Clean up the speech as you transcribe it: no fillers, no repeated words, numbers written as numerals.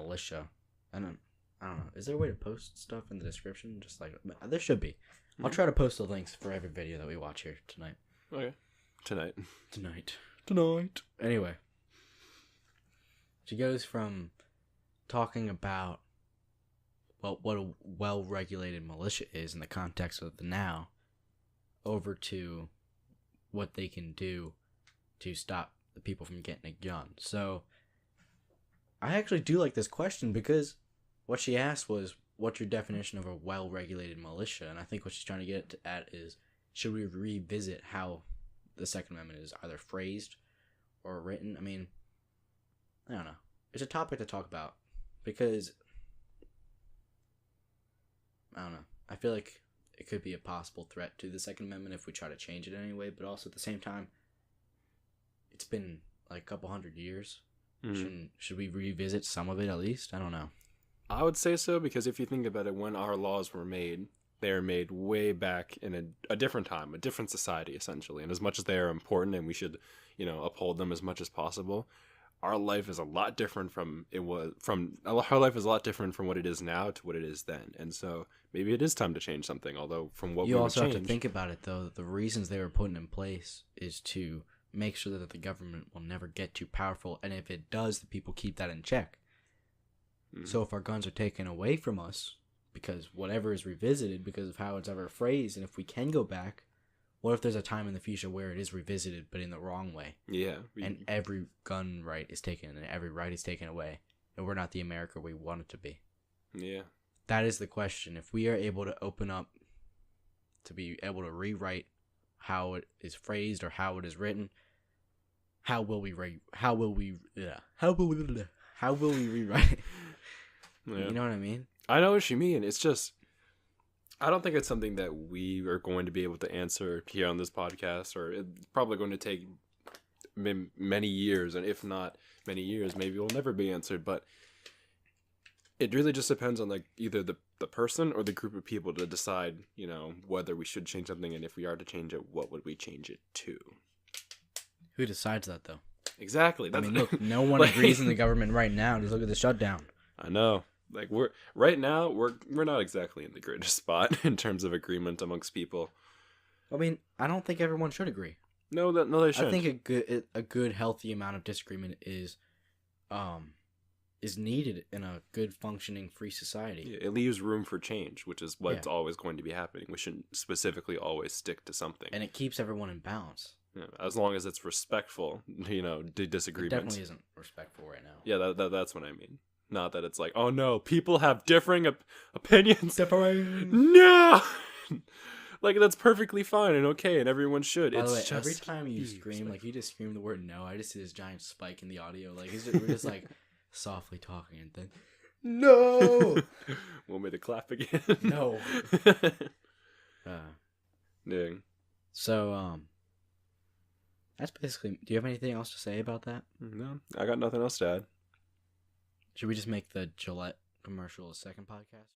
militia. I don't know. Is there a way to post stuff in the description? Just like there should be. I'll try to post the links for every video that we watch here tonight. Okay. Tonight. Anyway, she goes from talking about what a well-regulated militia is in the context of the now, over to what they can do to stop the people from getting a gun. So, I actually do like this question because what she asked was, what's your definition of a well-regulated militia? And I think what she's trying to get at is, should we revisit how the Second Amendment is either phrased or written? I mean, I don't know. It's a topic to talk about because, I don't know. I feel like it could be a possible threat to the Second Amendment if we try to change it anyway, but also at the same time, it's been like a couple hundred years. Mm-hmm. Should we revisit some of it at least? I don't know. I would say so, because if you think about it, when our laws were made, they were made way back in a different time, a different society, essentially. And as much as they are important and we should, uphold them as much as possible, our life is a lot different from what it is now to what it is then. And so maybe it is time to change something, although from what you also have to think about it, though. The reasons they were put in place is to make sure that the government will never get too powerful. And if it does, the people keep that in check. Mm-hmm. So if our guns are taken away from us, because whatever is revisited because of how it's ever phrased, and if we can go back, what if there's a time in the future where it is revisited but in the wrong way? Yeah. And every gun right is taken and every right is taken away, and we're not the America we want it to be. Yeah. That is the question. If we are able to open up to be able to rewrite how it is phrased or how it is written, how will we rewrite? Yeah. You know what I mean? I know what you mean. It's just, I don't think it's something that we are going to be able to answer here on this podcast, or it's probably going to take many years, and if not many years, maybe it will never be answered. But it really just depends on either the person or the group of people to decide, whether we should change something, and if we are to change it, what would we change it to? Who decides that, though? Exactly. I mean, look, no one agrees in the government right now. Just look at the shutdown. I know. We're not exactly in the greatest spot in terms of agreement amongst people. I mean, I don't think everyone should agree. No, they shouldn't. I think a good healthy amount of disagreement is needed in a good functioning free society. Yeah, it leaves room for change, which is what's always going to be happening. We shouldn't specifically always stick to something. And it keeps everyone in balance. Yeah, as long as it's respectful, disagreement. It definitely isn't respectful right now. Yeah, that's what I mean. Not that it's like, oh no, people have differing opinions. No! That's perfectly fine and okay, and everyone should. By the way, every time you scream, you just scream the word no, I just see this giant spike in the audio. We're just softly talking and then, no! Want me to clap again? No. Dang. So, that's basically, do you have anything else to say about that? No, I got nothing else to add. Should we just make the Gillette commercial a second podcast?